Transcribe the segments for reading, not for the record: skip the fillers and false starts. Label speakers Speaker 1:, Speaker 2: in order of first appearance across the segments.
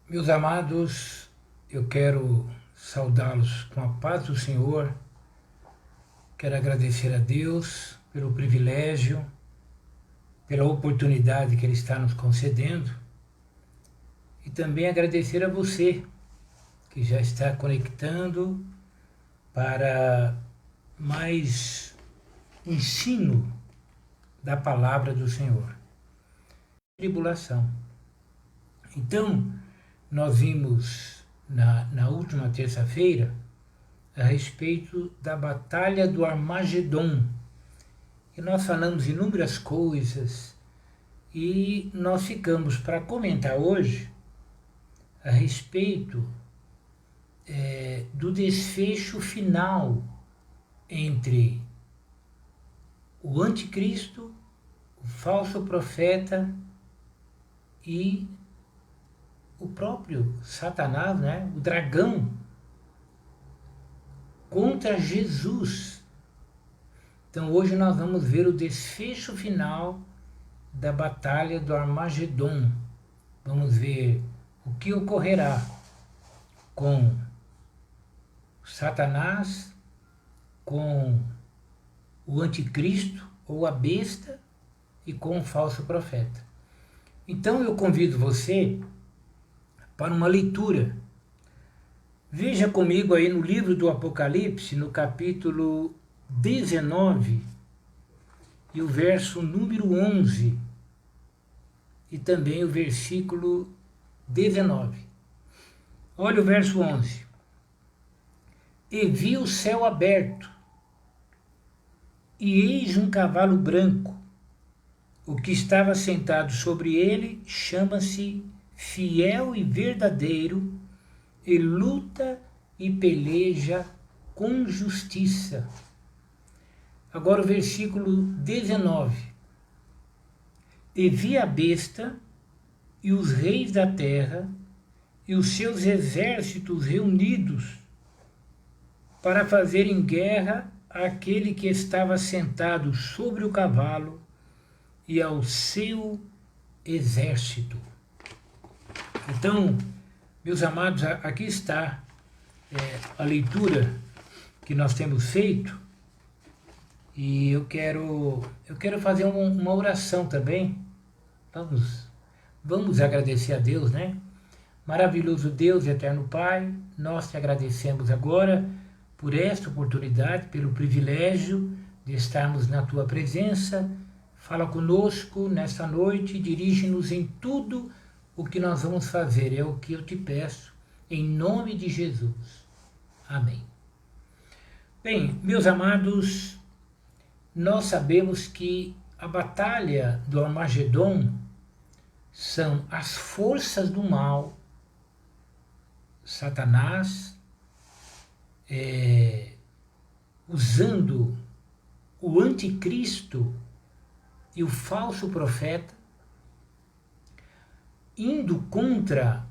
Speaker 1: Meus amados, eu quero saudá-los com a paz do Senhor. Quero agradecer a Deus pelo privilégio, pela oportunidade que Ele está nos concedendo e também agradecer a você que já está conectando para mais ensino da palavra do Senhor. Tribulação. Então, nós vimos na última terça-feira a respeito da Batalha do Armagedon. E nós falamos inúmeras coisas e nós ficamos para comentar hoje a respeito do desfecho final entre o anticristo, o falso profeta e o próprio Satanás, né? O dragão, contra Jesus. Então hoje nós vamos ver o desfecho final da Batalha do Armagedon. Vamos ver o que ocorrerá com Satanás, com o anticristo ou a besta e com o falso profeta. Então eu convido você para uma leitura. Veja comigo aí no livro do Apocalipse, no capítulo 19 e o verso número 11 e também o versículo 19. Olha o verso 11. E vi o céu aberto, e eis um cavalo branco. O que estava sentado sobre ele chama-se Fiel e Verdadeiro, e luta e peleja com justiça. Agora o versículo 19. E vi a besta e os reis da terra e os seus exércitos reunidos para fazerem guerra àquele que estava sentado sobre o cavalo e ao seu exército. Então, meus amados, aqui está a leitura que nós temos feito e eu quero fazer uma oração também. Vamos agradecer a Deus, né? Maravilhoso Deus, eterno Pai, nós te agradecemos agora por esta oportunidade, pelo privilégio de estarmos na tua presença. Fala conosco nesta noite, dirige-nos em tudo o que nós vamos fazer, é o que eu te peço, em nome de Jesus. Amém. Bem, meus amados, nós sabemos que a batalha do Armagedon são as forças do mal, Satanás, usando o anticristo e o falso profeta, indo contra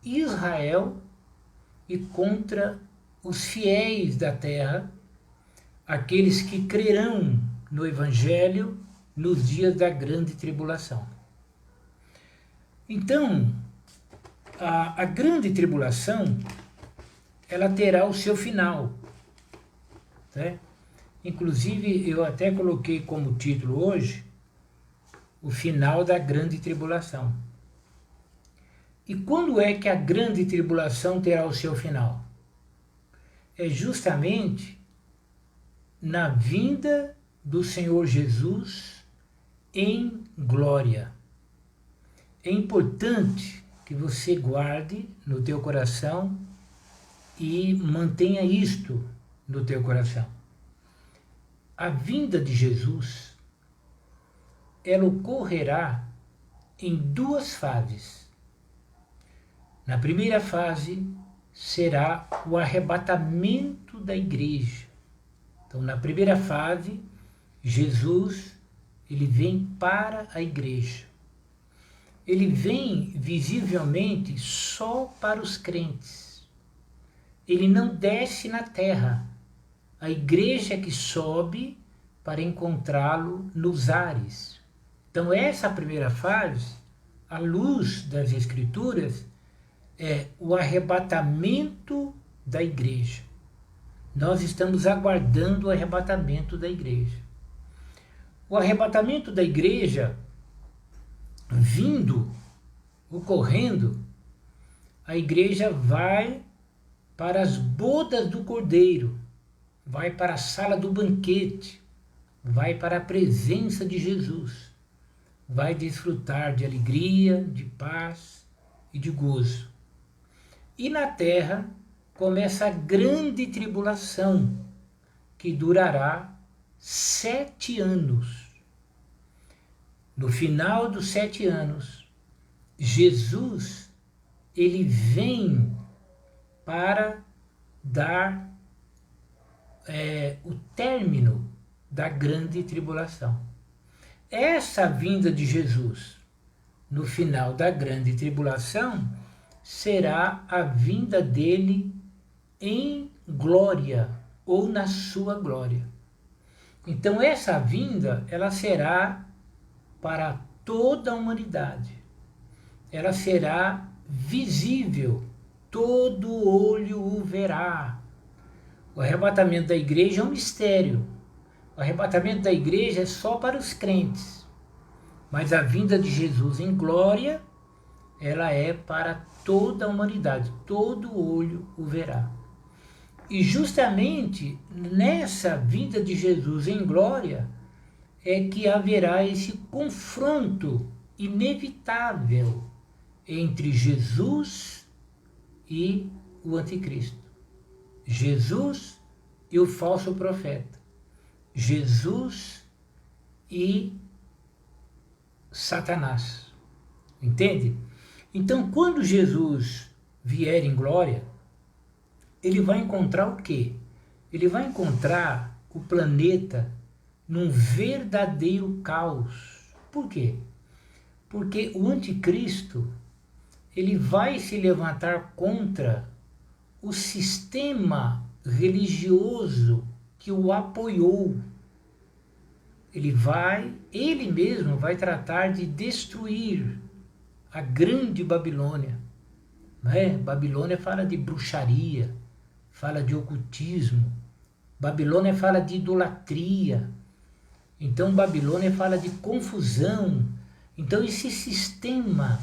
Speaker 1: Israel e contra os fiéis da terra, aqueles que crerão no Evangelho nos dias da grande tribulação. Então, a grande tribulação, ela terá o seu final, né? Inclusive, eu até coloquei como título hoje, o final da grande tribulação. E quando é que a grande tribulação terá o seu final? É justamente na vinda do Senhor Jesus em glória. É importante que você guarde no teu coração e mantenha isto no teu coração. A vinda de Jesus, ela ocorrerá em duas fases. Na primeira fase será o arrebatamento da igreja. Então, na primeira fase, Jesus, ele vem para a igreja. Ele vem visivelmente só para os crentes. Ele não desce na terra. A igreja é que sobe para encontrá-lo nos ares. Então essa primeira fase, à luz das Escrituras, é o arrebatamento da igreja. Nós estamos aguardando o arrebatamento da igreja. O arrebatamento da igreja, vindo, ocorrendo, a igreja vai para as bodas do Cordeiro, vai para a sala do banquete, vai para a presença de Jesus, vai desfrutar de alegria, de paz e de gozo. E na terra começa a grande tribulação, que durará 7 anos. No final dos 7 anos, Jesus, ele vem para dar o término da grande tribulação. Essa vinda de Jesus, no final da grande tribulação, será a vinda dele em glória, ou na sua glória. Então essa vinda, ela será para toda a humanidade. Ela será visível, todo olho o verá. O arrebatamento da igreja é um mistério. O arrebatamento da igreja é só para os crentes. Mas a vinda de Jesus em glória, ela é para toda a humanidade. Todo olho o verá. E justamente nessa vinda de Jesus em glória é que haverá esse confronto inevitável entre Jesus e o anticristo. Jesus e o falso profeta. Jesus e Satanás. Entende? Então, quando Jesus vier em glória, ele vai encontrar o quê? Ele vai encontrar o planeta num verdadeiro caos. Por quê? Porque o anticristo, ele vai se levantar contra o sistema religioso que o apoiou. Ele mesmo vai tratar de destruir a grande Babilônia. Babilônia fala de bruxaria, fala de ocultismo. Babilônia fala de idolatria. Então Babilônia fala de confusão. Então esse sistema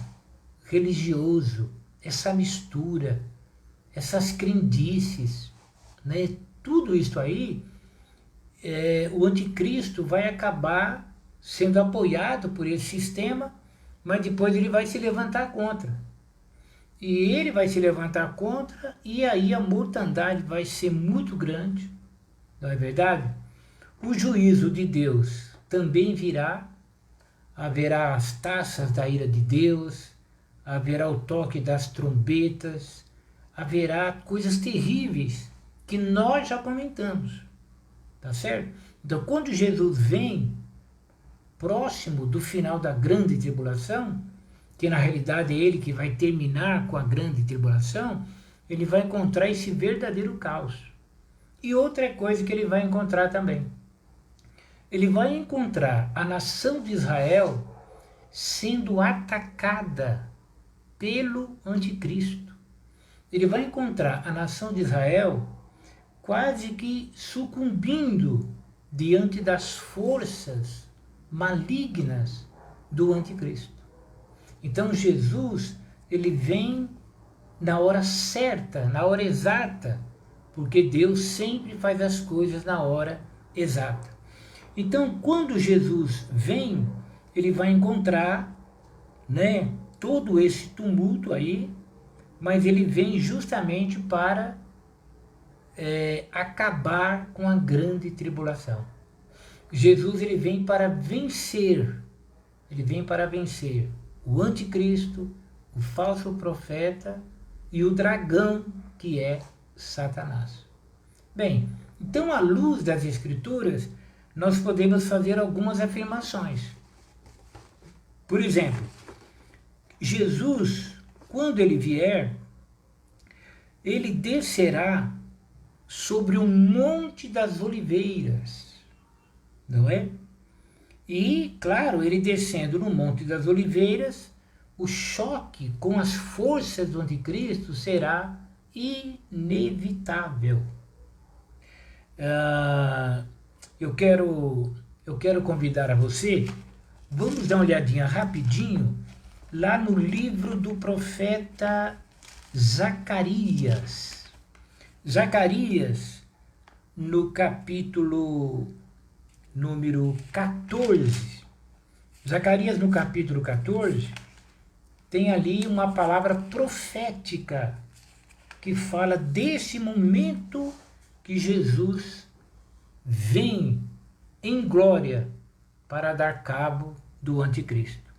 Speaker 1: religioso, essa mistura, essas crendices, tudo isso aí, o anticristo vai acabar sendo apoiado por esse sistema, mas depois ele vai se levantar contra. E ele vai se levantar contra, e aí a mortandade vai ser muito grande, não é verdade? O juízo de Deus também virá, haverá as taças da ira de Deus, haverá o toque das trombetas, haverá coisas terríveis que nós já comentamos, tá certo? Então, quando Jesus vem próximo do final da grande tribulação, que na realidade é ele que vai terminar com a grande tribulação, ele vai encontrar esse verdadeiro caos. E outra coisa que ele vai encontrar também, ele vai encontrar a nação de Israel sendo atacada pelo anticristo. Ele vai encontrar a nação de Israel quase que sucumbindo diante das forças malignas do anticristo. Então Jesus, ele vem na hora certa, na hora exata, porque Deus sempre faz as coisas na hora exata. Então, quando Jesus vem, ele vai encontrar, todo esse tumulto aí, mas ele vem justamente para acabar com a grande tribulação. Jesus, ele vem para vencer o anticristo, o falso profeta e o dragão, que é Satanás. Bem, então à luz das Escrituras, nós podemos fazer algumas afirmações. Por exemplo, Jesus, quando ele vier, ele descerá sobre o Monte das Oliveiras, não é? E, claro, ele descendo no Monte das Oliveiras, o choque com as forças do anticristo será inevitável. Eu quero convidar a você, vamos dar uma olhadinha rapidinho lá no livro do profeta Zacarias. Zacarias, no capítulo número 14. Zacarias, no capítulo 14, tem ali uma palavra profética que fala desse momento que Jesus vem em glória para dar cabo do anticristo.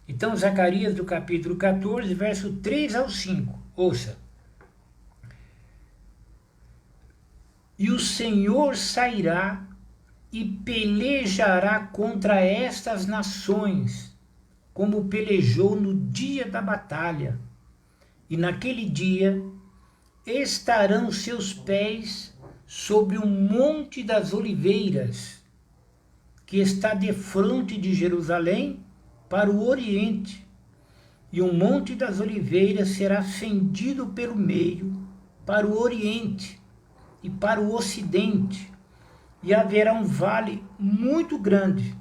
Speaker 1: Então, Zacarias, do capítulo 14, verso 3 ao 5, ouça. E o Senhor sairá e pelejará contra estas nações, como pelejou no dia da batalha. E naquele dia estarão seus pés sobre o monte das oliveiras, que está defronte de Jerusalém para o oriente. E o monte das oliveiras será fendido pelo meio para o oriente e para o ocidente, e haverá um vale muito grande,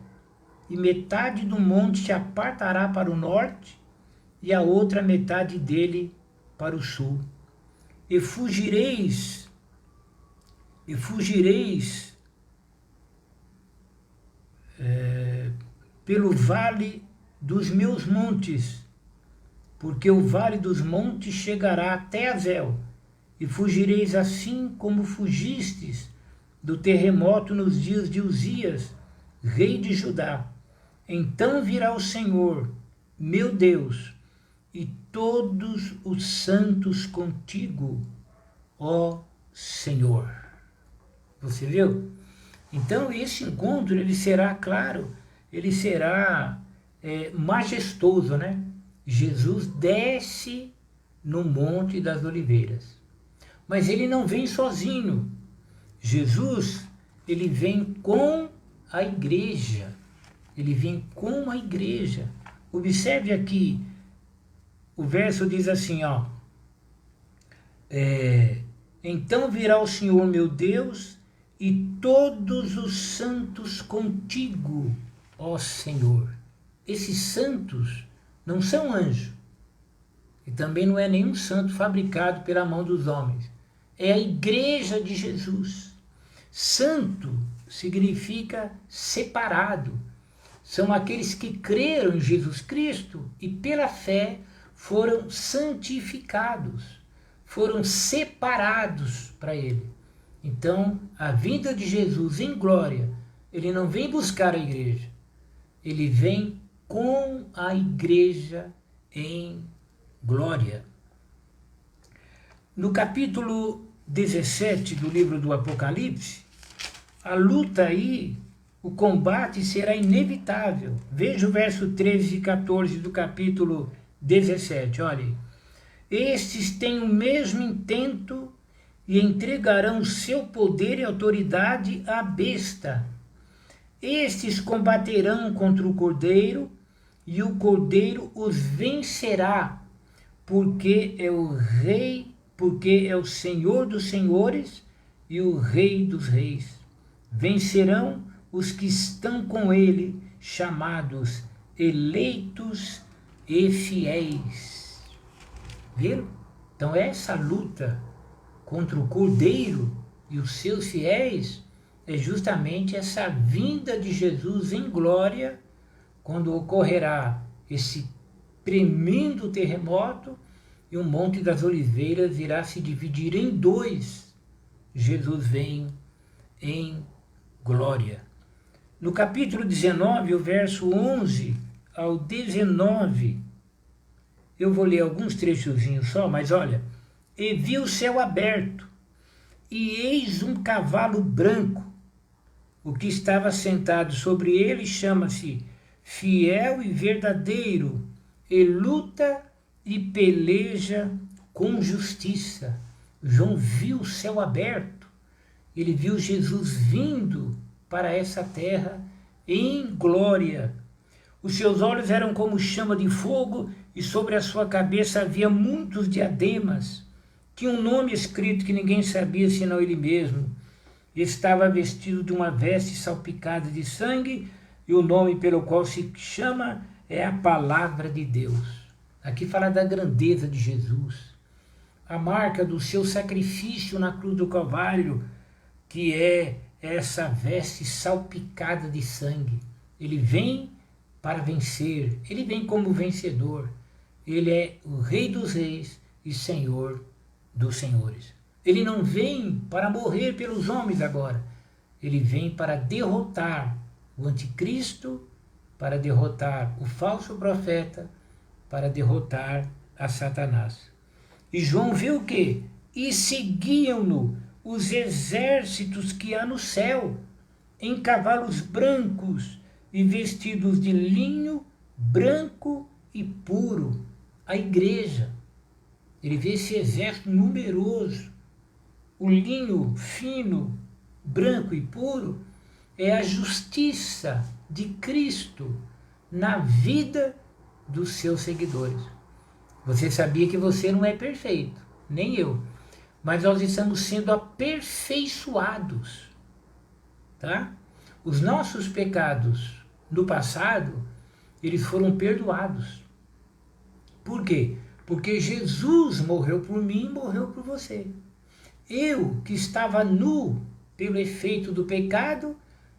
Speaker 1: e metade do monte se apartará para o norte, e a outra metade dele para o sul. E fugireis pelo vale dos meus montes, porque o vale dos montes chegará até Azel, e fugireis assim como fugistes do terremoto nos dias de Uzias, rei de Judá. Então virá o Senhor, meu Deus, e todos os santos contigo, ó Senhor. Você viu? Então esse encontro, ele será, claro, ele será majestoso, né? Jesus desce no Monte das Oliveiras. Mas ele não vem sozinho. Jesus, ele vem com a igreja. Ele vem com a igreja. Observe aqui, o verso diz assim, ó. Então virá o Senhor meu Deus e todos os santos contigo, ó Senhor. Esses santos não são anjos. E também não é nenhum santo fabricado pela mão dos homens. É a igreja de Jesus. Santo significa separado. São aqueles que creram em Jesus Cristo e pela fé foram santificados, foram separados para Ele. Então, a vinda de Jesus em glória, Ele não vem buscar a igreja, Ele vem com a igreja em glória. No capítulo 17 do livro do Apocalipse, a luta aí, o combate será inevitável. Veja o verso 13 e 14 do capítulo 17, olha. Estes têm o mesmo intento e entregarão o seu poder e autoridade à besta. Estes combaterão contra o Cordeiro, e o Cordeiro os vencerá, porque é o Rei, porque é o Senhor dos senhores e o Rei dos reis. Vencerão os que estão com ele, chamados eleitos e fiéis. Viram? Então essa luta contra o Cordeiro e os seus fiéis é justamente essa vinda de Jesus em glória, quando ocorrerá esse tremendo terremoto e o Monte das Oliveiras irá se dividir em dois. Jesus vem em glória. No capítulo 19, o verso 11 ao 19, eu vou ler alguns trechozinhos só, mas olha. E vi o céu aberto, e eis um cavalo branco. O que estava sentado sobre ele chama-se Fiel e Verdadeiro, e luta e peleja com justiça. João viu o céu aberto, ele viu Jesus vindo para essa terra em glória. Os seus olhos eram como chama de fogo e sobre a sua cabeça havia muitos diademas. Tinha um nome escrito que ninguém sabia senão ele mesmo. Estava vestido de uma veste salpicada de sangue, e o nome pelo qual se chama é a Palavra de Deus. Aqui fala da grandeza de Jesus, a marca do seu sacrifício na cruz do Calvário, que é essa veste salpicada de sangue. Ele vem para vencer, ele vem como vencedor. Ele é o Rei dos Reis e Senhor dos Senhores. Ele não vem para morrer pelos homens agora. Ele vem para derrotar o anticristo, para derrotar o falso profeta, para derrotar a Satanás. E João viu o quê? E seguiam-no os exércitos que há no céu, em cavalos brancos e vestidos de linho branco e puro. A igreja. Ele vê esse exército numeroso. O linho fino, branco e puro é a justiça de Cristo na vida dos seus seguidores. Você sabia que você não é perfeito, nem eu, mas nós estamos sendo aperfeiçoados, tá? Os nossos pecados no passado, eles foram perdoados. Por quê? Porque Jesus morreu por mim e morreu por você. Eu, que estava nu pelo efeito do pecado,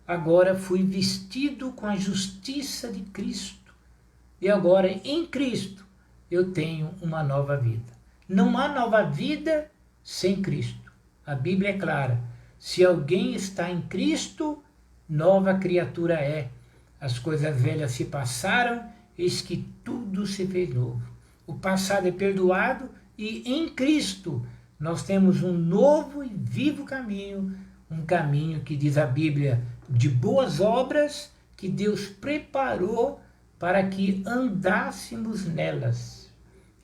Speaker 1: agora fui vestido com a justiça de Cristo. E agora, em Cristo, eu tenho uma nova vida. Não há nova vida sem Cristo. A Bíblia é clara. Se alguém está em Cristo, nova criatura é. As coisas velhas se passaram, eis que tudo se fez novo. O passado é perdoado e em Cristo nós temos um novo e vivo caminho, um caminho que diz a Bíblia de boas obras que Deus preparou para que andássemos nelas.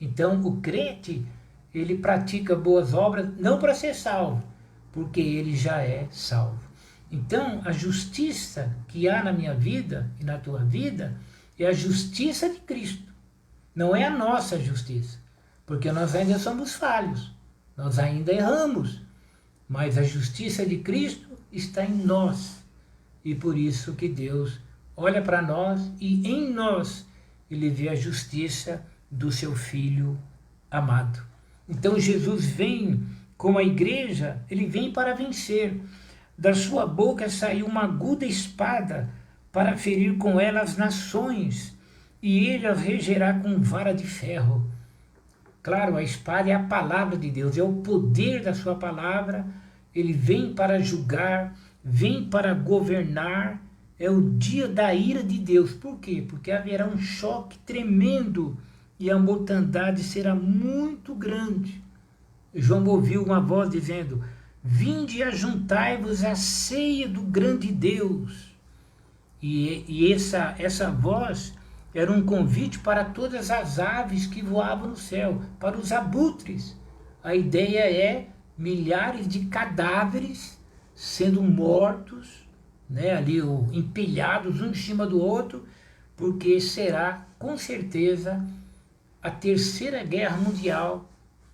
Speaker 1: Então o crente, ele pratica boas obras não para ser salvo, porque ele já é salvo. Então a justiça que há na minha vida e na tua vida é a justiça de Cristo. Não é a nossa justiça, porque nós ainda somos falhos, nós ainda erramos, mas a justiça de Cristo está em nós. E por isso que Deus olha para nós e em nós ele vê a justiça do seu Filho amado. Então Jesus vem como a igreja, ele vem para vencer. Da sua boca saiu uma aguda espada para ferir com ela as nações, e ele as regerá com vara de ferro. Claro, a espada é a palavra de Deus, é o poder da sua palavra. Ele vem para julgar, vem para governar. É o dia da ira de Deus. Por quê? Porque haverá um choque tremendo e a mortandade será muito grande. João ouviu uma voz dizendo: vinde e ajuntai-vos à ceia do grande Deus. E essa voz era um convite para todas as aves que voavam no céu, para os abutres. A ideia é milhares de cadáveres sendo mortos, né, ali empilhados um em cima do outro, porque será com certeza a terceira guerra mundial,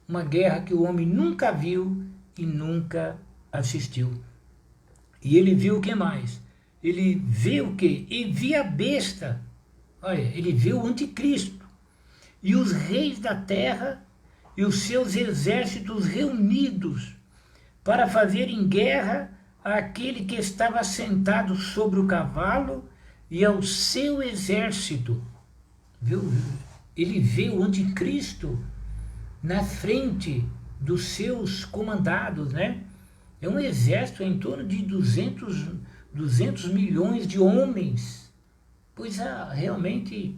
Speaker 1: uma guerra que o homem nunca viu e nunca assistiu. E ele viu o que mais? Ele viu o quê? E via a besta. Olha, ele viu o anticristo e os reis da terra e os seus exércitos reunidos para fazerem guerra àquele que estava sentado sobre o cavalo e ao seu exército. Viu? Ele vê o anticristo na frente dos seus comandados, né? É um exército em torno de 200 milhões de homens. Coisa realmente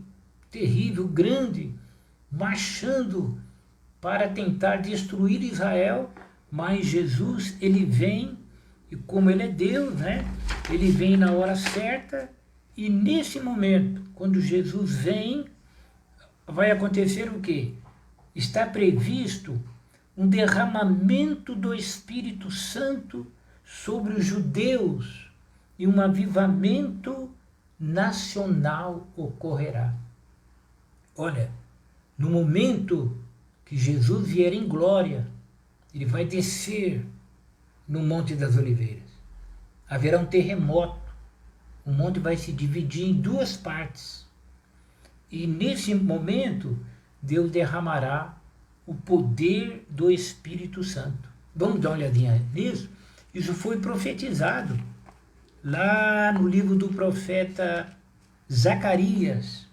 Speaker 1: terrível, grande, marchando para tentar destruir Israel, mas Jesus, ele vem, e como ele é Deus, né? Ele vem na hora certa, e nesse momento, quando Jesus vem, vai acontecer o quê? Está previsto um derramamento do Espírito Santo sobre os judeus e um avivamento nacional ocorrerá. Olha, No momento que Jesus vier em glória, ele vai descer no Monte das Oliveiras. Haverá um terremoto, o monte vai se dividir em duas partes. E nesse momento, Deus derramará o poder do Espírito Santo. Vamos dar uma olhadinha nisso? Isso foi profetizado lá no livro do profeta Zacarias,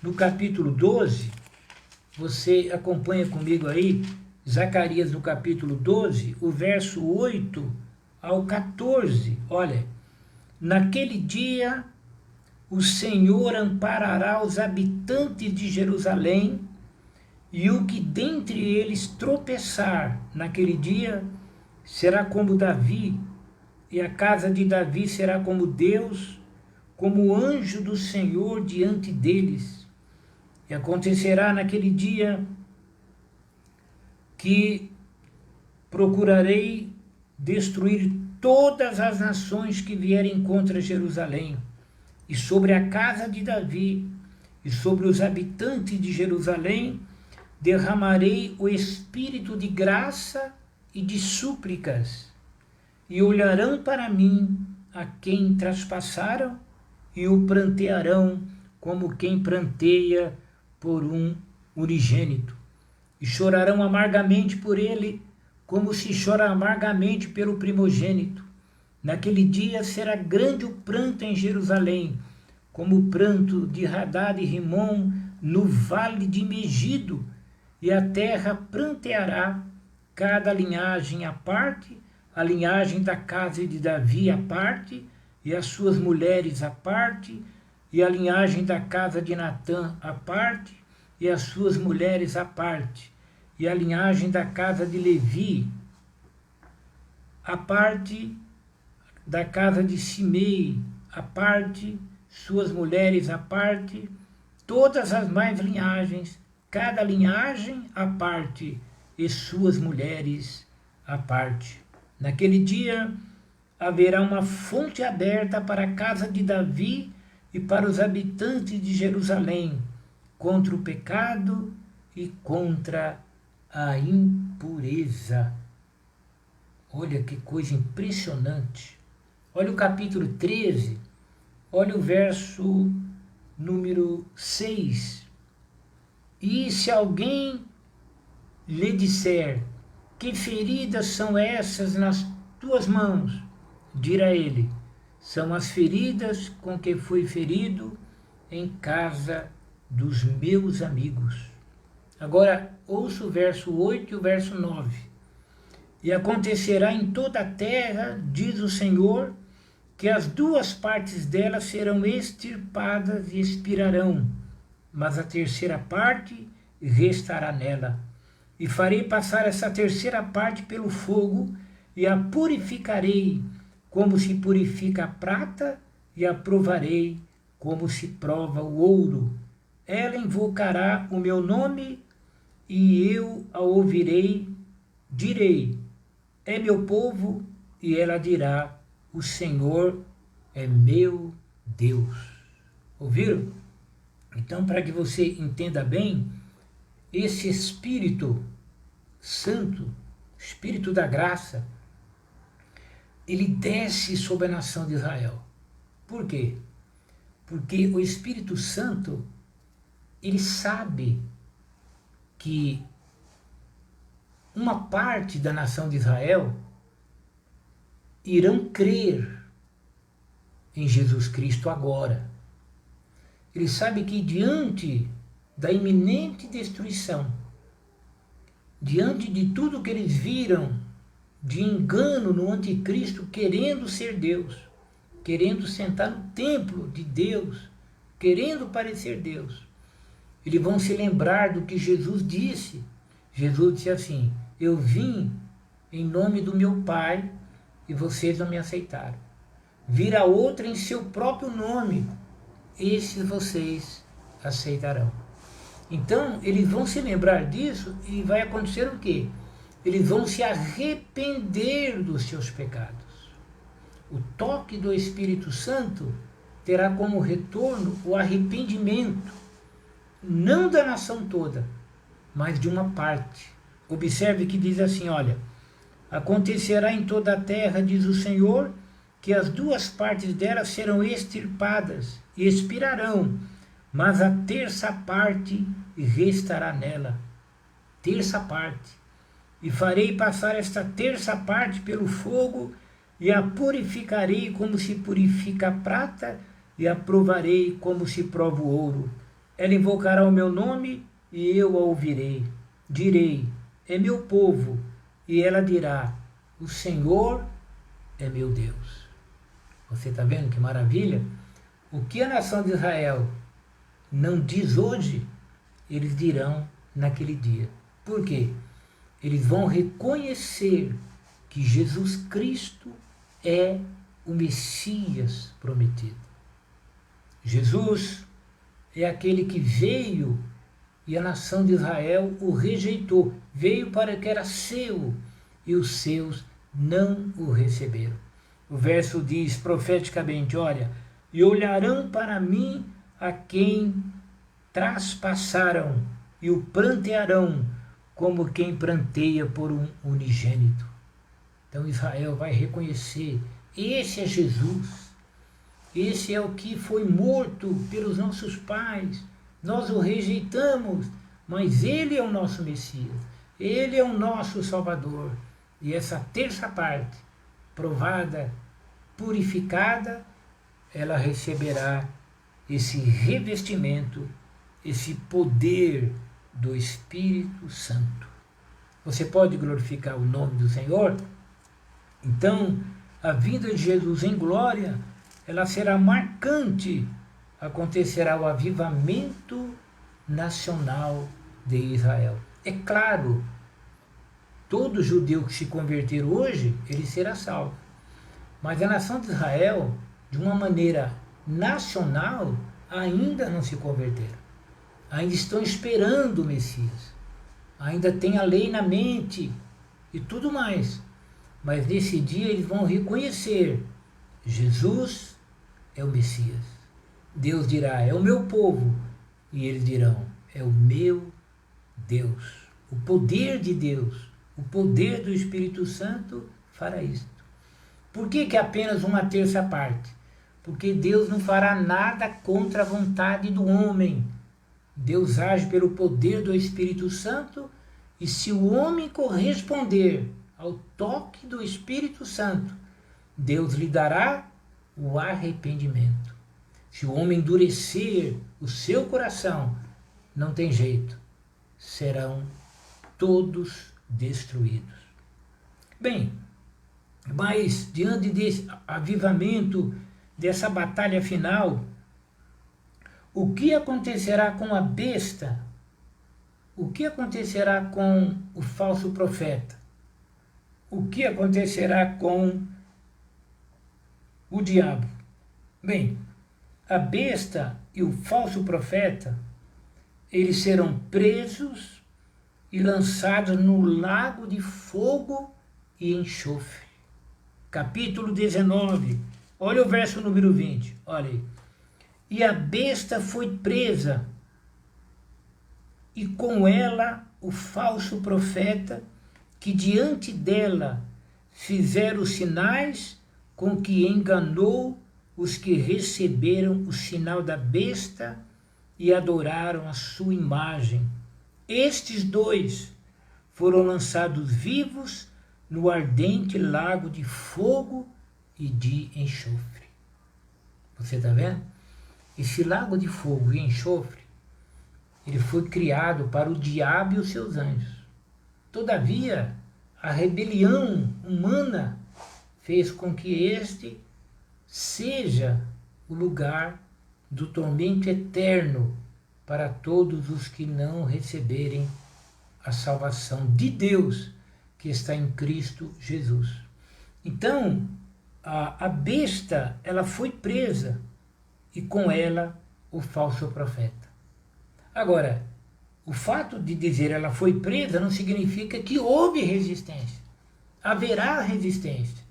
Speaker 1: no capítulo 12. Você acompanha comigo aí, Zacarias no capítulo 12, o verso 8 ao 14. Olha, naquele dia o Senhor amparará os habitantes de Jerusalém, e o que dentre eles tropeçar naquele dia será como Davi, e a casa de Davi será como Deus, como o anjo do Senhor diante deles. E acontecerá naquele dia que procurarei destruir todas as nações que vierem contra Jerusalém, e sobre a casa de Davi, e sobre os habitantes de Jerusalém, derramarei o espírito de graça e de súplicas, e olharão para mim a quem traspassaram, e o prantearão como quem pranteia por um unigênito, e chorarão amargamente por ele, como se chora amargamente pelo primogênito. Naquele dia será grande o pranto em Jerusalém, como o pranto de Hadad e Rimom no vale de Megido, e a terra pranteará, cada linhagem à parte, a linhagem da casa de Davi à parte, e as suas mulheres à parte, e a linhagem da casa de Natã à parte, e as suas mulheres à parte, e a linhagem da casa de Levi à parte, da casa de Simei à parte, suas mulheres à parte, todas as mais linhagens, cada linhagem à parte, e suas mulheres à parte. Naquele dia haverá uma fonte aberta para a casa de Davi e para os habitantes de Jerusalém, contra o pecado e contra a impureza. Olha que coisa impressionante. Olha o capítulo 13, olha o verso número 6. E se alguém lhe disser: que feridas são essas nas tuas mãos? Dirá ele: são as feridas com que fui ferido em casa dos meus amigos. Agora ouça o verso 8 e o verso 9. E acontecerá em toda a terra, diz o Senhor, que as duas partes dela serão extirpadas e expirarão, mas a terceira parte restará nela. E farei passar essa terceira parte pelo fogo, e a purificarei como se purifica a prata, e a provarei como se prova o ouro. Ela invocará o meu nome, e eu a ouvirei, direi: é meu povo, e ela dirá: o Senhor é meu Deus. Ouviram? Então, para que você entenda bem, esse Espírito Santo, Espírito da graça, ele desce sobre a nação de Israel. Por quê? Porque o Espírito Santo, ele sabe que uma parte da nação de Israel irão crer em Jesus Cristo agora. Ele sabe que diante da iminente destruição, diante de tudo que eles viram de engano no anticristo, querendo ser Deus, querendo sentar no templo de Deus, querendo parecer Deus, eles vão se lembrar do que Jesus disse. Jesus disse assim: eu vim em nome do meu Pai e vocês não me aceitaram. Virá outra em seu próprio nome, esses vocês aceitarão. Então, eles vão se lembrar disso e vai acontecer o quê? Eles vão se arrepender dos seus pecados. O toque do Espírito Santo terá como retorno o arrependimento. não da nação toda, mas de uma parte. Observe que diz assim, olha, acontecerá em toda a terra, diz o Senhor, que as duas partes dela serão extirpadas e expirarão, mas a terça parte restará nela. Terça parte. E farei passar esta terça parte pelo fogo, e a purificarei como se purifica a prata, e a provarei como se prova o ouro. Ela invocará o meu nome, e eu a ouvirei. Direi, é meu povo, e ela dirá, o Senhor é meu Deus. Você está vendo que maravilha? O que a nação de Israel não diz hoje, eles dirão naquele dia. Por quê? Eles vão reconhecer que Jesus Cristo é o Messias prometido. Jesus é aquele que veio e a nação de Israel o rejeitou. Veio para que era seu e os seus não o receberam. O verso diz profeticamente, olha, e olharão para mim a quem traspassaram e o prantearão como quem pranteia por um unigênito. Então Israel vai reconhecer, esse é Jesus, esse é o que foi morto pelos nossos pais, nós o rejeitamos, mas ele é o nosso Messias, ele é o nosso Salvador. E essa terça parte, provada, purificada, ela receberá esse revestimento, esse poder do Espírito Santo. Você pode glorificar o nome do Senhor? Então, a vinda de Jesus em glória, ela será marcante. Acontecerá o avivamento nacional de Israel. É claro, todo judeu que se converter hoje, ele será salvo. Mas a nação de Israel, de uma maneira nacional, ainda não se converteram. Ainda estão esperando o Messias. Ainda tem a lei na mente e tudo mais. Mas nesse dia eles vão reconhecer, Jesus é o Messias. Deus dirá, é o meu povo. E eles dirão, é o meu Deus. O poder de Deus, o poder do Espírito Santo fará isto. Por que apenas uma terça parte? Porque Deus não fará nada contra a vontade do homem. Deus age pelo poder do Espírito Santo, e se o homem corresponder ao toque do Espírito Santo, Deus lhe dará o arrependimento. Se o homem endurecer o seu coração, não tem jeito, serão todos destruídos. Bem, mas diante desse avivamento, dessa batalha final, o que acontecerá com a besta? O que acontecerá com o falso profeta? O que acontecerá com o diabo? Bem, a besta e o falso profeta, eles serão presos e lançados no lago de fogo e enxofre. Capítulo 19, olha o verso número 20, olha aí. E a besta foi presa, e com ela o falso profeta, que diante dela fizeram os sinais com que enganou os que receberam o sinal da besta e adoraram a sua imagem. Estes dois foram lançados vivos no ardente lago de fogo e de enxofre. Você está vendo? Esse lago de fogo e enxofre, ele foi criado para o diabo e os seus anjos. Todavia, a rebelião humana fez com que este seja o lugar do tormento eterno para todos os que não receberem a salvação de Deus que está em Cristo Jesus. Então, a besta, ela foi presa, e com ela o falso profeta. Agora, o fato de dizer ela foi presa não significa que houve resistência. Haverá resistência,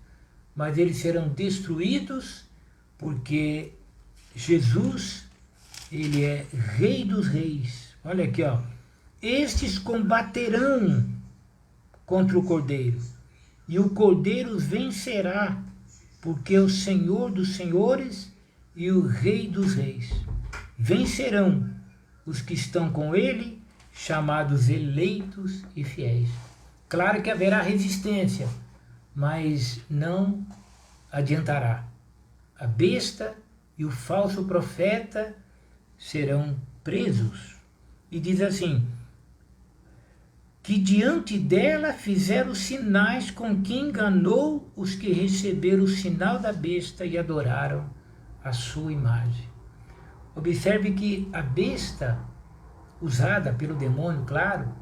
Speaker 1: mas eles serão destruídos porque Jesus, ele é Rei dos Reis, Olha aqui, ó. Estes combaterão contra o Cordeiro, e o Cordeiro os vencerá, porque o Senhor dos senhores e o Rei dos reis vencerão os que estão com ele, chamados eleitos e fiéis. Claro que haverá resistência, mas não adiantará. A besta e o falso profeta serão presos. E diz assim, que diante dela fizeram sinais com que enganou os que receberam o sinal da besta e adoraram a sua imagem. Observe que a besta, usada pelo demônio, claro,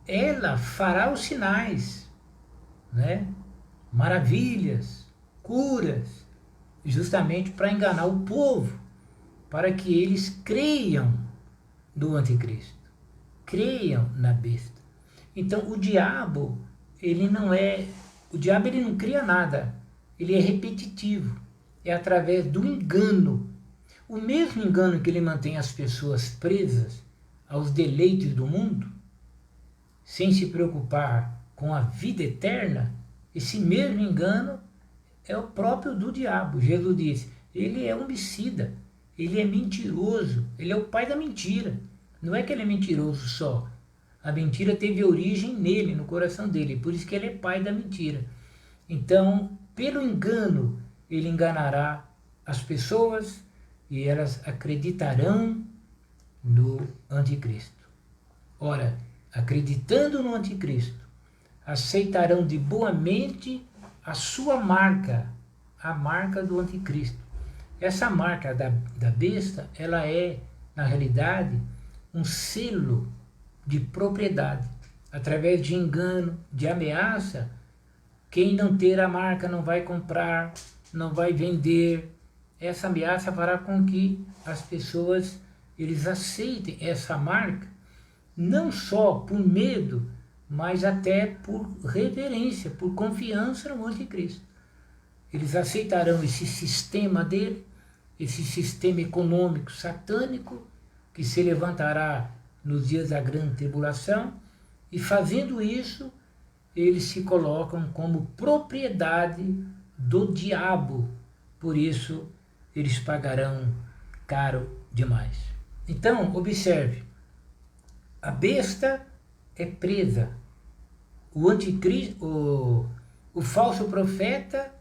Speaker 1: ela fará os sinais, né? Maravilhas, curas, justamente para enganar o povo, para que eles creiam no anticristo, creiam na besta. Então o diabo ele não cria nada, ele é repetitivo, é através do engano. O mesmo engano que ele mantém as pessoas presas aos deleites do mundo, sem se preocupar com a vida eterna, esse mesmo engano é o próprio do diabo. Jesus disse, ele é homicida, ele é mentiroso, ele é o pai da mentira. Não é que ele é mentiroso só, a mentira teve origem nele, no coração dele, por isso que ele é pai da mentira. Então, pelo engano, ele enganará as pessoas e elas acreditarão no anticristo. Ora, acreditando no anticristo, aceitarão de boa mente a sua marca, a marca do anticristo. Essa marca da besta, ela é, na realidade, um selo de propriedade. Através de engano, de ameaça, quem não ter a marca não vai comprar, não vai vender. Essa ameaça fará com que as pessoas eles aceitem essa marca, não só por medo, mas até por reverência, por confiança no anticristo. Eles aceitarão esse sistema dele, esse sistema econômico satânico, que se levantará nos dias da grande tribulação, e fazendo isso, eles se colocam como propriedade do diabo. Por isso, eles pagarão caro demais. Então, observe, a besta é presa, o anticristo, o falso profeta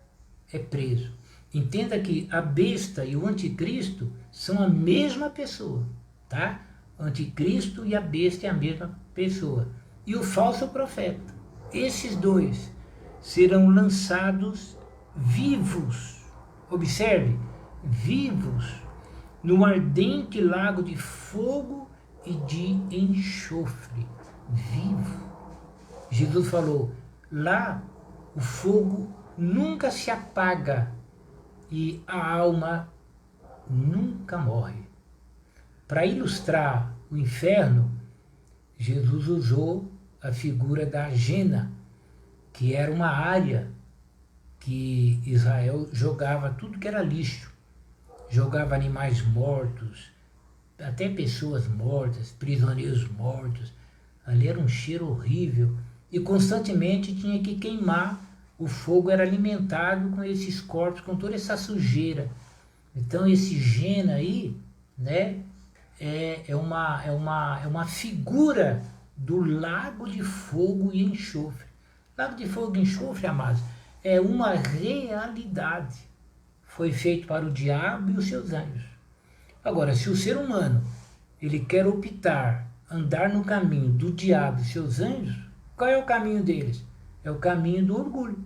Speaker 1: é preso. Entenda que a besta e o anticristo são a mesma pessoa, tá? O anticristo e a besta é a mesma pessoa. E o falso profeta. Esses dois serão lançados vivos. Observe, vivos no ardente lago de fogo e de enxofre. Vivo. Jesus falou, lá o fogo nunca se apaga e a alma nunca morre. Para ilustrar o inferno, Jesus usou a figura da Gena, que era uma área que Israel jogava tudo que era lixo. Jogava animais mortos, até pessoas mortas, prisioneiros mortos. Ali era um cheiro horrível e constantemente tinha que queimar. O fogo era alimentado com esses corpos, com toda essa sujeira. Então esse Gena aí, né, é uma figura do lago de fogo e enxofre. Lago de fogo e enxofre, amados, é uma realidade. Foi feito para o diabo e os seus anjos. Agora, se o ser humano ele quer optar, andar no caminho do diabo e seus anjos, qual é o caminho deles? É o caminho do orgulho,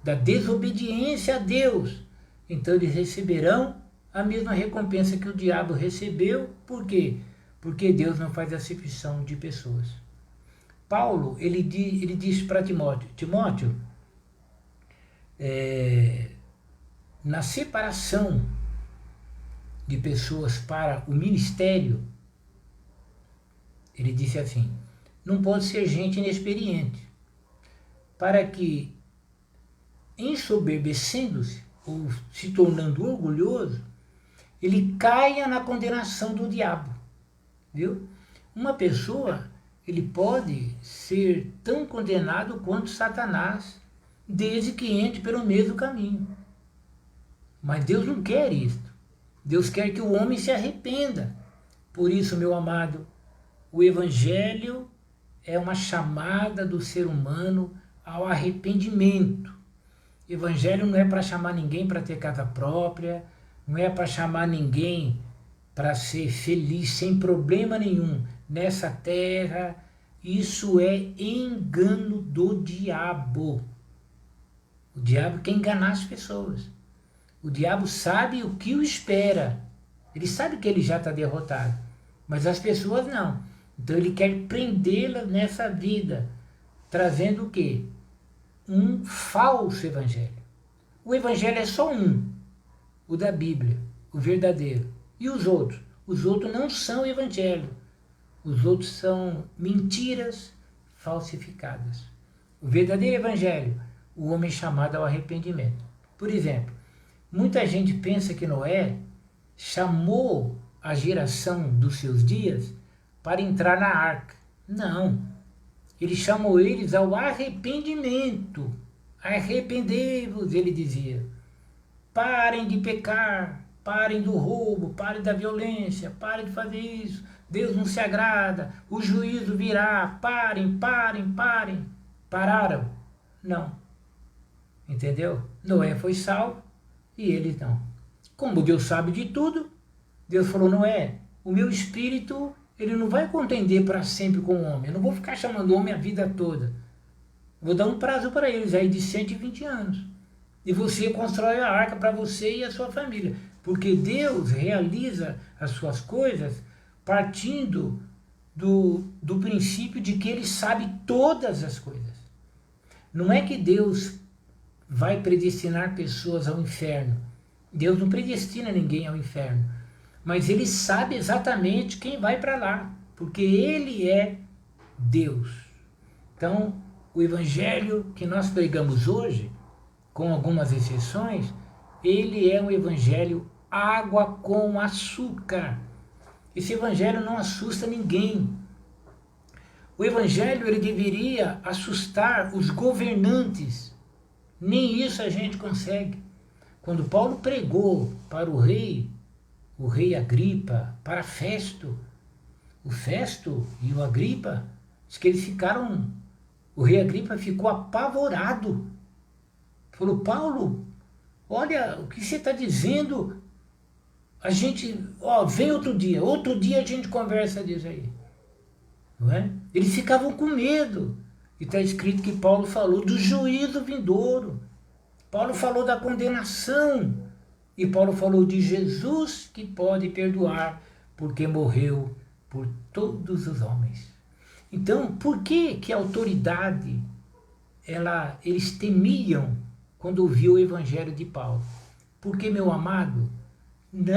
Speaker 1: da desobediência a Deus. Então eles receberão a mesma recompensa que o diabo recebeu. Por quê? Porque Deus não faz acepção de pessoas. Paulo, ele diz para Timóteo, na separação de pessoas para o ministério, ele disse assim, não pode ser gente inexperiente, para que, ensoberbecendo-se, ou se tornando orgulhoso, ele caia na condenação do diabo, viu? Uma pessoa, ele pode ser tão condenado quanto Satanás, desde que entre pelo mesmo caminho. Mas Deus não quer isso. Deus quer que o homem se arrependa. Por isso, meu amado, o Evangelho é uma chamada do ser humano ao arrependimento. Evangelho não é para chamar ninguém para ter casa própria, não é para chamar ninguém para ser feliz sem problema nenhum nessa terra. Isso é engano do diabo. O diabo quer enganar as pessoas. O diabo sabe o que o espera. Ele sabe que ele já está derrotado, mas as pessoas não. Então ele quer prendê-las nessa vida, trazendo o quê? Um falso evangelho. O evangelho é só um, o da Bíblia, o verdadeiro. E os outros? Os outros não são evangelho. Os outros são mentiras falsificadas. O verdadeiro evangelho, o homem chamado ao arrependimento. Por exemplo, muita gente pensa que Noé chamou a geração dos seus dias para entrar na arca. Não. Ele chamou eles ao arrependimento. Arrependei-vos, ele dizia. Parem de pecar, parem do roubo, parem da violência, parem de fazer isso. Deus não se agrada, o juízo virá, parem. Pararam? Não. Entendeu? Noé foi salvo e eles não. Como Deus sabe de tudo, Deus falou, Noé, o meu espírito, ele não vai contender para sempre com o homem. Eu não vou ficar chamando o homem a vida toda. Vou dar um prazo para eles aí de 120 anos. E você constrói a arca para você e a sua família. Porque Deus realiza as suas coisas partindo do princípio de que ele sabe todas as coisas. Não é que Deus vai predestinar pessoas ao inferno. Deus não predestina ninguém ao inferno. Mas ele sabe exatamente quem vai para lá. Porque ele é Deus. Então, o evangelho que nós pregamos hoje, com algumas exceções, ele é um evangelho água com açúcar. Esse evangelho não assusta ninguém. O evangelho ele deveria assustar os governantes. Nem isso a gente consegue. Quando Paulo pregou para o rei Agripa, para Festo, o Festo e o Agripa, diz que eles ficaram, o rei Agripa ficou apavorado. Falou, Paulo, olha o que você está dizendo, a gente, vem outro dia a gente conversa disso aí. Não é? Eles ficavam com medo. E está escrito que Paulo falou do juízo vindouro. Paulo falou da condenação. E Paulo falou de Jesus que pode perdoar, porque morreu por todos os homens. Então, por que a autoridade, eles temiam quando ouviu o evangelho de Paulo? Porque, meu amado,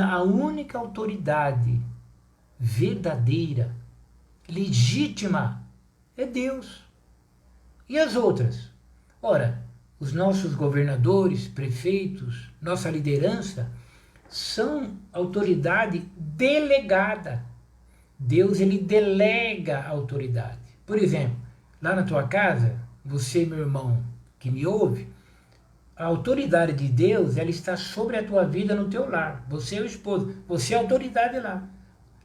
Speaker 1: a única autoridade verdadeira, legítima, é Deus. E as outras? Ora, os nossos governadores, prefeitos, nossa liderança, são autoridade delegada. Deus, ele delega a autoridade. Por exemplo, lá na tua casa, você, meu irmão, que me ouve, a autoridade de Deus, ela está sobre a tua vida no teu lar. Você é o esposo, você é a autoridade lá.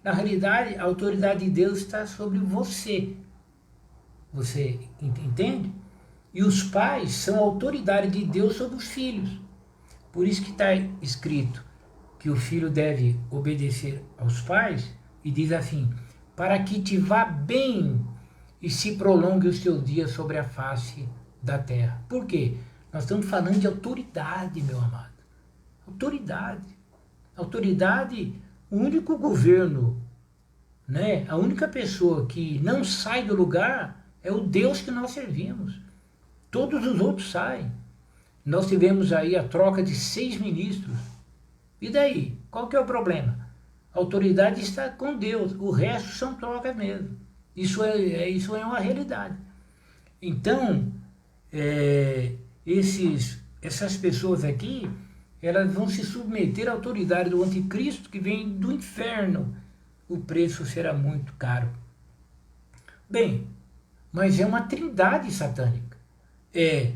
Speaker 1: Na realidade, a autoridade de Deus está sobre você. Você entende? E os pais são a autoridade de Deus sobre os filhos. Por isso que está escrito que o filho deve obedecer aos pais, e diz assim, para que te vá bem e se prolongue os teus dias sobre a face da terra. Por quê? Nós estamos falando de autoridade, meu amado. Autoridade. Autoridade, o único governo, né? A única pessoa que não sai do lugar é o Deus que nós servimos. Todos os outros saem. Nós tivemos aí a troca de 6 ministros. E daí? Qual que é o problema? A autoridade está com Deus. O resto são trocas mesmo. Isso é uma realidade. Então, essas pessoas aqui, elas vão se submeter à autoridade do anticristo que vem do inferno. O preço será muito caro. Bem, mas é uma trindade satânica. É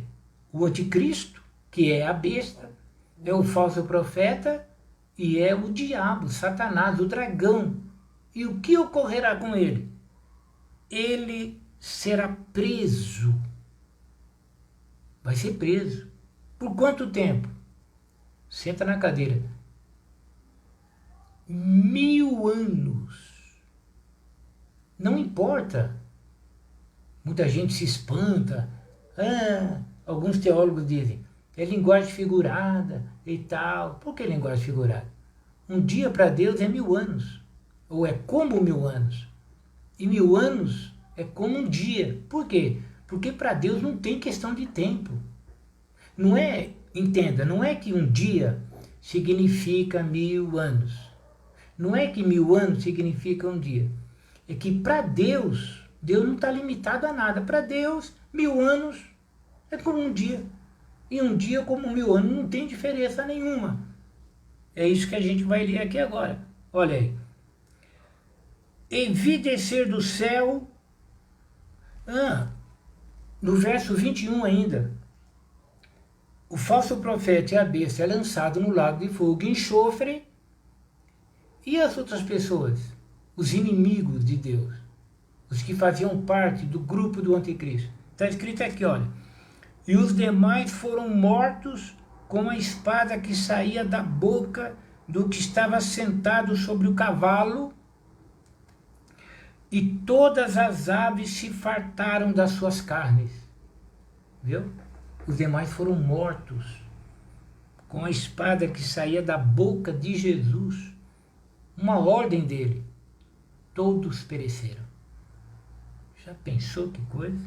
Speaker 1: o anticristo, que é a besta, é o falso profeta e é o diabo, Satanás, o dragão. E o que ocorrerá com ele? Ele será preso. Vai ser preso. Por quanto tempo? Senta na cadeira. 1000 anos. Não importa. Muita gente se espanta. Alguns teólogos dizem, é linguagem figurada e tal. Por que linguagem figurada? Um dia para Deus é 1000 anos. Ou é como 1000 anos. E 1000 anos é como um dia. Por quê? Porque para Deus não tem questão de tempo. Não é, entenda, não é que um dia significa 1000 anos. Não é que 1000 anos significa um dia. É que para Deus, Deus não está limitado a nada. Para Deus, 1000 anos é como um dia. E um dia como 1000 anos não tem diferença nenhuma. É isso que a gente vai ler aqui agora. Olha aí. E vi descer do céu, no verso 21 ainda, o falso profeta e a besta é lançado no lago de fogo e enxofre, e as outras pessoas, os inimigos de Deus, os que faziam parte do grupo do anticristo. Está escrito aqui, olha, e os demais foram mortos com a espada que saía da boca do que estava sentado sobre o cavalo, e todas as aves se fartaram das suas carnes. Viu? Os demais foram mortos com a espada que saía da boca de Jesus. Uma ordem dele. Todos pereceram. Já pensou que coisa?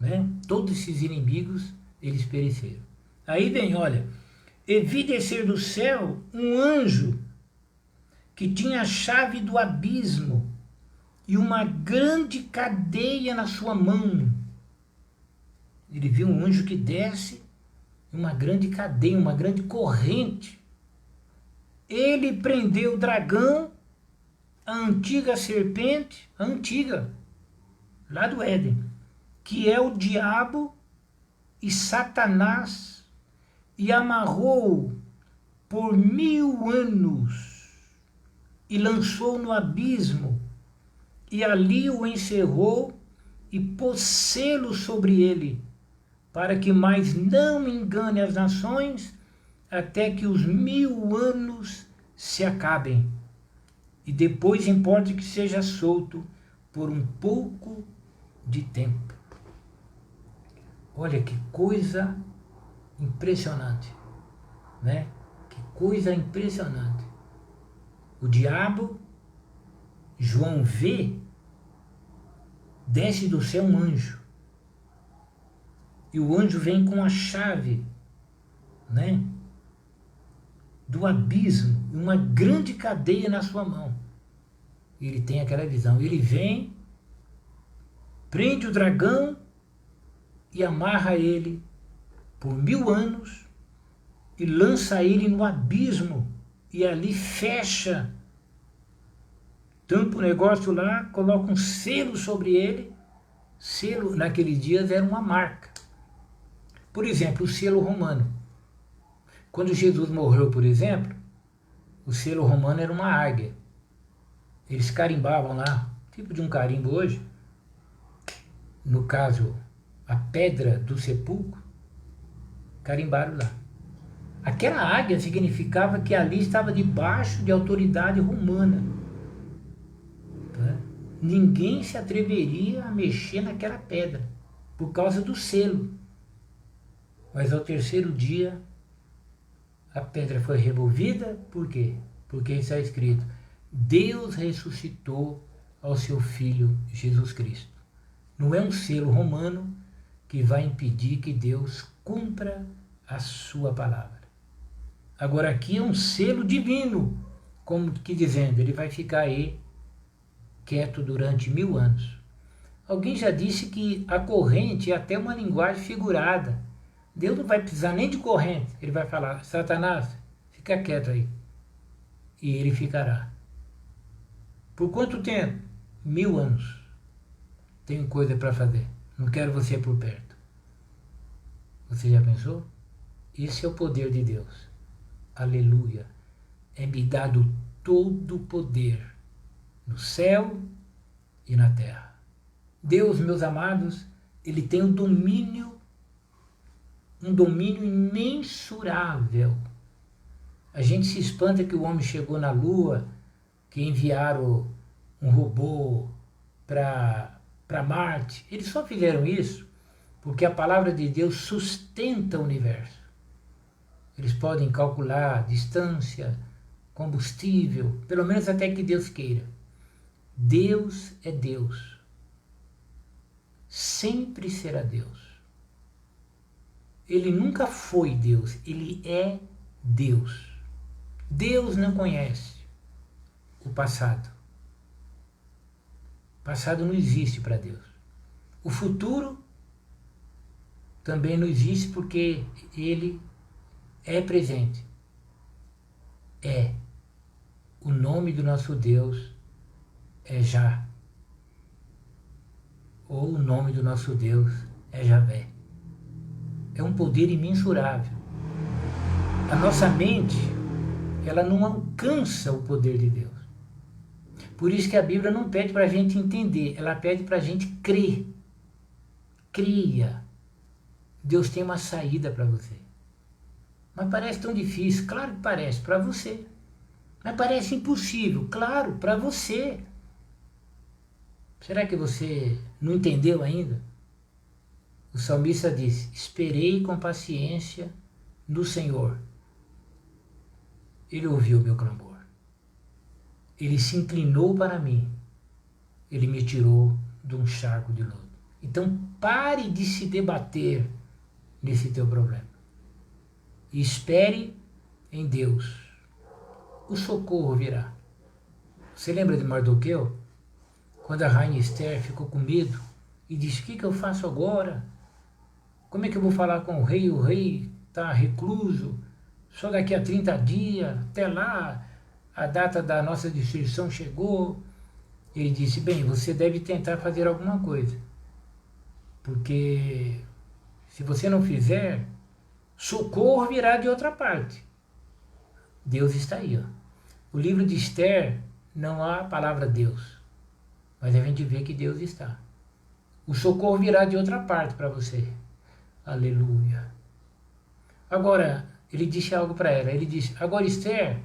Speaker 1: Né? Todos esses inimigos, eles pereceram. Aí vem, olha, e vi descer do céu um anjo que tinha a chave do abismo e uma grande cadeia na sua mão. Ele viu um anjo que desce, uma grande cadeia, uma grande corrente. Ele prendeu o dragão, a antiga serpente, a antiga, lá do Éden, que é o diabo e Satanás, e amarrou por 1000 anos, e lançou no abismo, e ali o encerrou e pôs selo sobre ele, para que mais não engane as nações, até que os 1000 anos se acabem. E depois importa que seja solto por um pouco de tempo. Olha que coisa impressionante, né? Que coisa impressionante. O diabo, João vê, desce do céu um anjo. E o anjo vem com a chave, né, do abismo, uma grande cadeia na sua mão. Ele tem aquela visão. Ele vem, prende o dragão e amarra ele por 1000 anos e lança ele no abismo e ali fecha, tampa o negócio lá, coloca um selo sobre ele. Selo naqueles dias era uma marca. Por exemplo, o selo romano. Quando Jesus morreu, por exemplo, o selo romano era uma águia. Eles carimbavam lá, tipo de um carimbo hoje, no caso, a pedra do sepulcro, carimbaram lá. Aquela águia significava que ali estava debaixo de autoridade romana. Tá? Ninguém se atreveria a mexer naquela pedra, por causa do selo. Mas ao terceiro dia, a pedra foi removida. Por quê? Porque está escrito, Deus ressuscitou ao seu Filho Jesus Cristo. Não é um selo romano que vai impedir que Deus cumpra a sua palavra. Agora aqui é um selo divino, como que dizendo, ele vai ficar aí quieto durante 1000 anos. Alguém já disse que a corrente é até uma linguagem figurada. Deus não vai precisar nem de corrente. Ele vai falar, Satanás, fica quieto aí. E ele ficará. Por quanto tempo? 1000 anos. tenho coisa para fazer. Não quero você por perto. Você já pensou? Esse é o poder de Deus. Aleluia. É-me dado todo o poder no céu e na terra. Deus, meus amados, ele tem um domínio imensurável. A gente se espanta que o homem chegou na Lua, que enviaram um robô para Marte. Eles só fizeram isso porque a palavra de Deus sustenta o universo. Eles podem calcular distância, combustível, pelo menos até que Deus queira. Deus é Deus. Sempre será Deus. Ele nunca foi Deus, ele é Deus. Deus não conhece o passado. O passado não existe para Deus. O futuro também não existe porque ele é presente. É. O nome do nosso Deus é Já. Ou o nome do nosso Deus é Javé. É um poder imensurável. A nossa mente, ela não alcança o poder de Deus. Por isso que a Bíblia não pede para a gente entender, ela pede para a gente crer. Creia. Deus tem uma saída para você. Mas parece tão difícil. Claro que parece, para você. Mas parece impossível. Claro, para você. Será que você não entendeu ainda? O salmista diz: esperei com paciência no Senhor. Ele ouviu meu clamor. Ele se inclinou para mim. Ele me tirou de um charco de lodo. Então pare de se debater nesse teu problema. E espere em Deus. O socorro virá. Você lembra de Mardoqueu? Quando a rainha Esther ficou com medo e disse: o que eu faço agora? Como é que eu vou falar com o rei? O rei está recluso, só daqui a 30 dias, até lá a data da nossa destruição chegou. Ele disse: bem, você deve tentar fazer alguma coisa, porque se você não fizer, socorro virá de outra parte. Deus está aí. Ó. O livro de Esther não há a palavra Deus, mas a gente vê que Deus está. O socorro virá de outra parte para você. Aleluia. Agora, ele disse algo para ela. Ele disse: agora, Esther,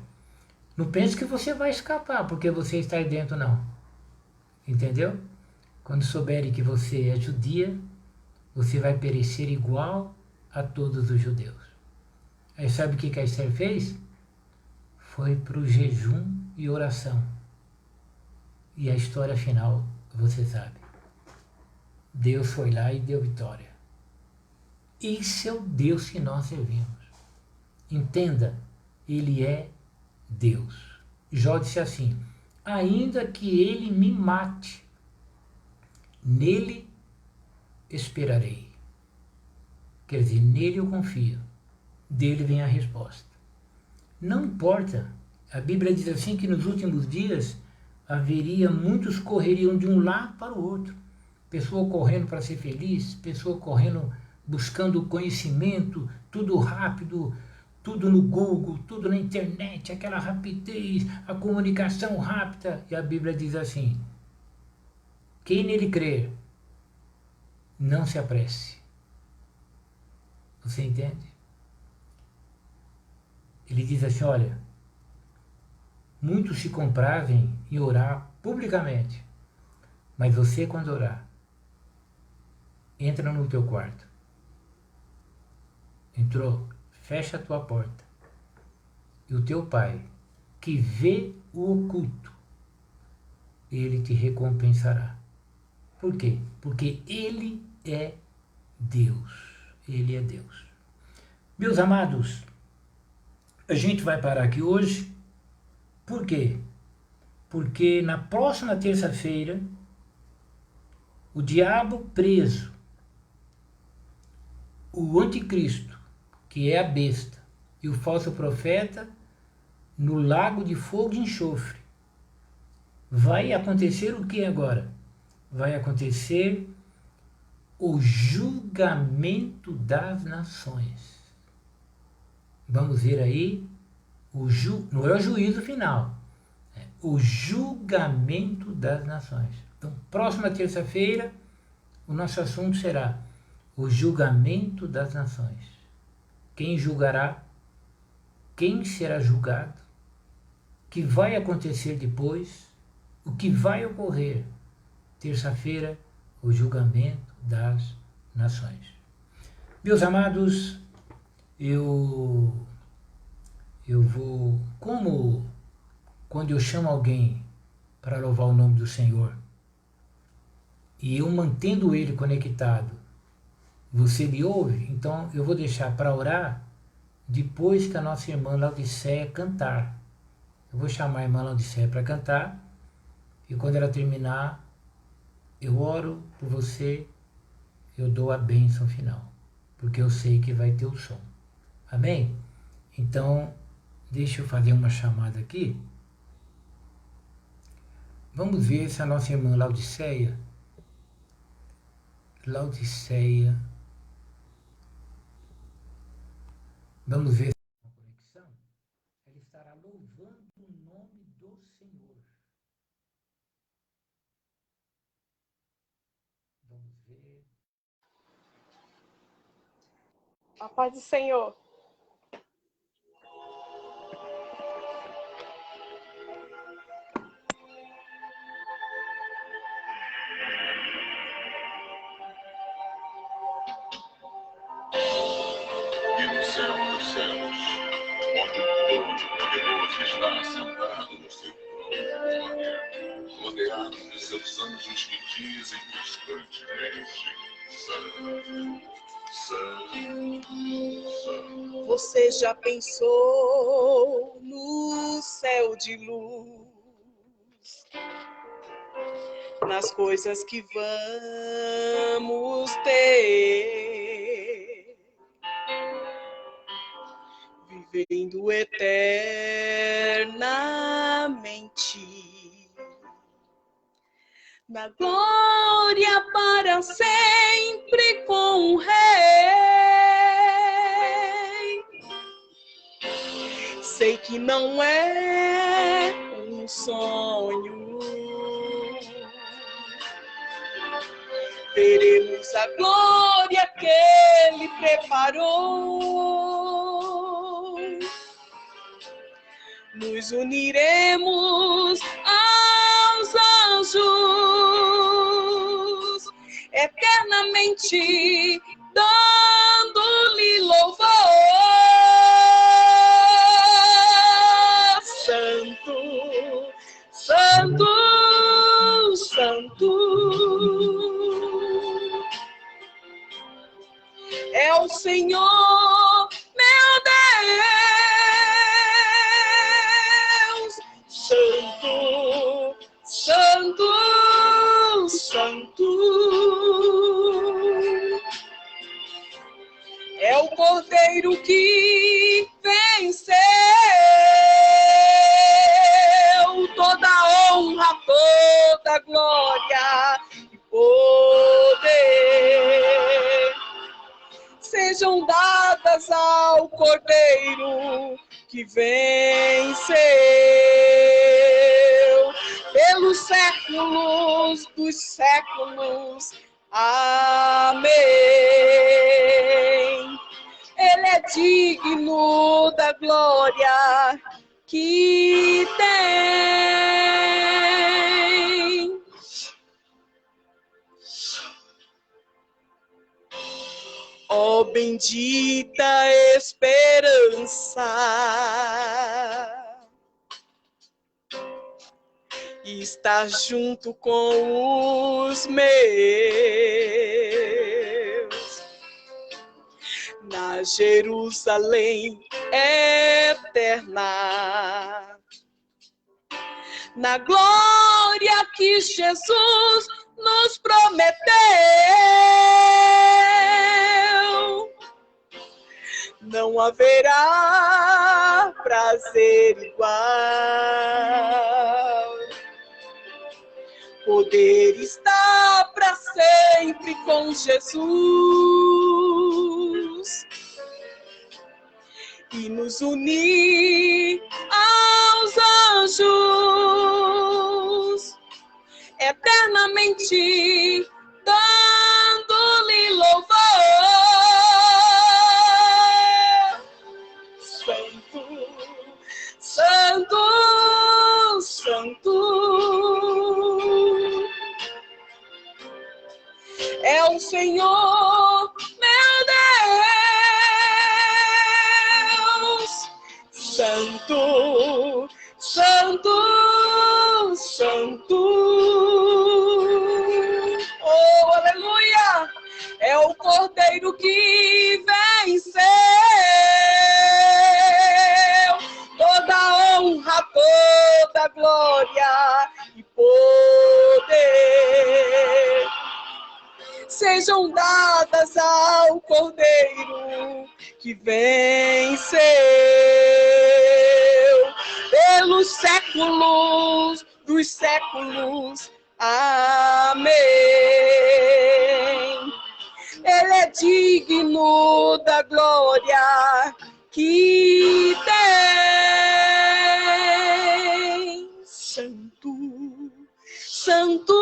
Speaker 1: não pense que você vai escapar porque você está aí dentro, não. Entendeu? Quando souberem que você é judia, você vai perecer igual a todos os judeus. Aí sabe o que a Esther fez? Foi para o jejum e oração. E a história final, você sabe. Deus foi lá e deu vitória. Esse é o Deus que nós servimos. Entenda, ele é Deus. Jó disse assim: ainda que ele me mate, nele esperarei. Quer dizer, nele eu confio. Dele vem a resposta. Não importa. A Bíblia diz assim que nos últimos dias muitos correriam de um lado para o outro. Pessoa correndo para ser feliz, pessoa correndo buscando conhecimento, tudo rápido, tudo no Google, tudo na internet, aquela rapidez, a comunicação rápida. E a Bíblia diz assim: quem nele crer, não se apresse. Você entende? Ele diz assim: olha, muitos se comprazem em orar publicamente, mas você, quando orar, entra no teu quarto. Entrou, fecha a tua porta. E o teu pai, que vê o oculto, ele te recompensará. Por quê? Porque ele é Deus. Ele é Deus. Meus amados, a gente vai parar aqui hoje. Por quê? Porque na próxima terça-feira, o diabo preso, o anticristo, que é a besta, e o falso profeta, no lago de fogo e enxofre. Vai acontecer o que agora? vai acontecer o julgamento das nações. Vamos ver aí, não é o juízo final, é o julgamento das nações. Então, próxima terça-feira, o nosso assunto será o julgamento das nações. Quem julgará? Quem será julgado? O que vai acontecer depois? O que vai ocorrer? Terça-feira, o julgamento das nações. Meus amados, eu vou, como quando eu chamo alguém para louvar o nome do Senhor e eu mantendo ele conectado, você me ouve? Então eu vou deixar para orar depois que a nossa irmã Laodiceia cantar. Eu vou chamar a irmã Laodiceia para cantar e quando ela terminar, eu oro por você, eu dou a bênção final, porque eu sei que vai ter o som. Amém? Então, deixa eu fazer uma chamada aqui. Vamos ver se a nossa irmã Laodiceia, vamos ver se a conexão, ela estará louvando o nome do Senhor. Vamos ver.
Speaker 2: A paz do Senhor.
Speaker 3: E no céu dos céus, onde o Todo-Poderoso está assentado no seu trono, rodeado de seus anjos que dizem constantemente: Santo, Santo, Santo.
Speaker 2: Você já pensou no céu de luz, nas coisas que vamos ter, vivendo eternamente, na glória para sempre com o Rei. Sei que não é um sonho, veremos a glória que Ele preparou. Nos uniremos aos anjos, eternamente dando-lhe louvor. Santo, Santo, Santo, é o Senhor, meu Deus. Santo, Santo, Santo, é o Cordeiro que venceu. Toda honra, toda glória e poder sejam dadas ao Cordeiro que venceu. Pelos séculos dos séculos. Amém. Ele é digno da glória que tem. Ó bendita esperança, estar junto com os meus na Jerusalém eterna, na glória que Jesus nos prometeu. Não haverá prazer igual, poder está para sempre com Jesus e nos unir aos anjos, eternamente dando-lhe louvor. Santo, Santo, Santo é o Senhor, meu Deus. Santo, Santo, Santo. Oh, aleluia! É o Cordeiro que venceu. Toda honra, toda glória e poder sejam dadas ao Cordeiro que venceu pelos séculos dos séculos. Amém. Ele é digno da glória que tem. Santo, Santo,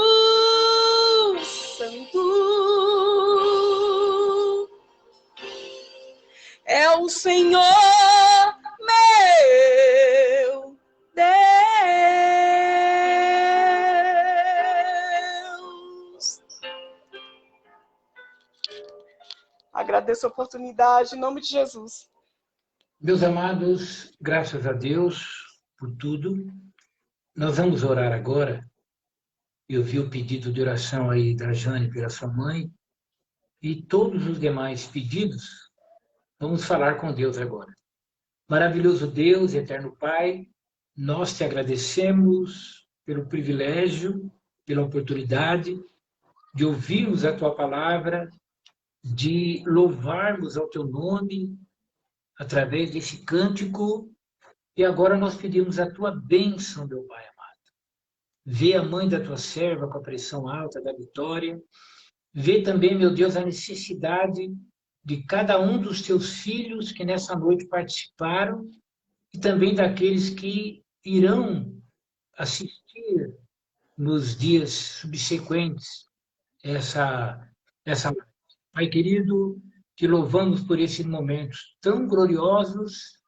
Speaker 2: Santo é o Senhor, meu Deus. Agradeço a oportunidade em nome de Jesus.
Speaker 1: Meus amados, graças a Deus por tudo. Nós vamos orar agora. Eu vi o pedido de oração aí da Jane pela sua mãe e todos os demais pedidos. Vamos falar com Deus agora. Maravilhoso Deus, eterno Pai, nós te agradecemos pelo privilégio, pela oportunidade de ouvirmos a tua palavra, de louvarmos ao teu nome através desse cântico. E agora nós pedimos a tua bênção, meu Pai amado. Vê a mãe da tua serva com a pressão alta da Vitória. Vê também, meu Deus, a necessidade de cada um dos teus filhos que nessa noite participaram e também daqueles que irão assistir nos dias subsequentes essa live. Pai querido, te louvamos por esses momentos tão gloriosos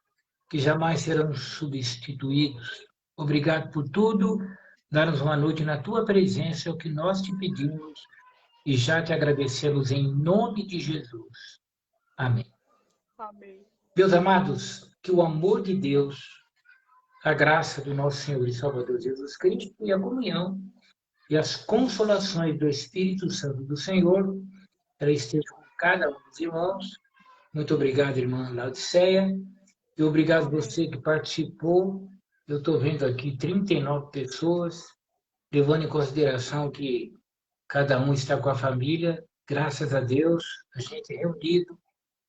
Speaker 1: que jamais serão substituídos. Obrigado por tudo. Dá-nos uma noite na tua presença, é o que nós te pedimos e já te agradecemos em nome de Jesus. Amém.
Speaker 2: Amém.
Speaker 1: Meus amados, que o amor de Deus, a graça do nosso Senhor e Salvador Jesus Cristo e a comunhão e as consolações do Espírito Santo do Senhor, ela esteja com cada um dos irmãos. Muito obrigado, irmã Laodiceia. E obrigado a você que participou. Eu estou vendo aqui 39 pessoas, levando em consideração que cada um está com a família. Graças a Deus, a gente é reunido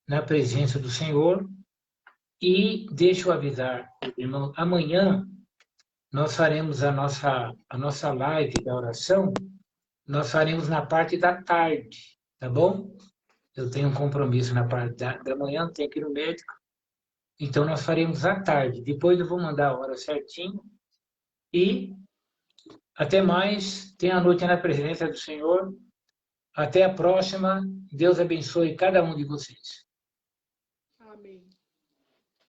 Speaker 1: na presença do Senhor. E deixa eu avisar, irmão, amanhã nós faremos a nossa live da oração, nós faremos na parte da tarde, tá bom? Eu tenho um compromisso na parte da manhã, tenho que ir no médico. Então, nós faremos à tarde. Depois eu vou mandar a hora certinho. E até mais. Tenha a noite na presença do Senhor. Até a próxima. Deus abençoe cada um de vocês.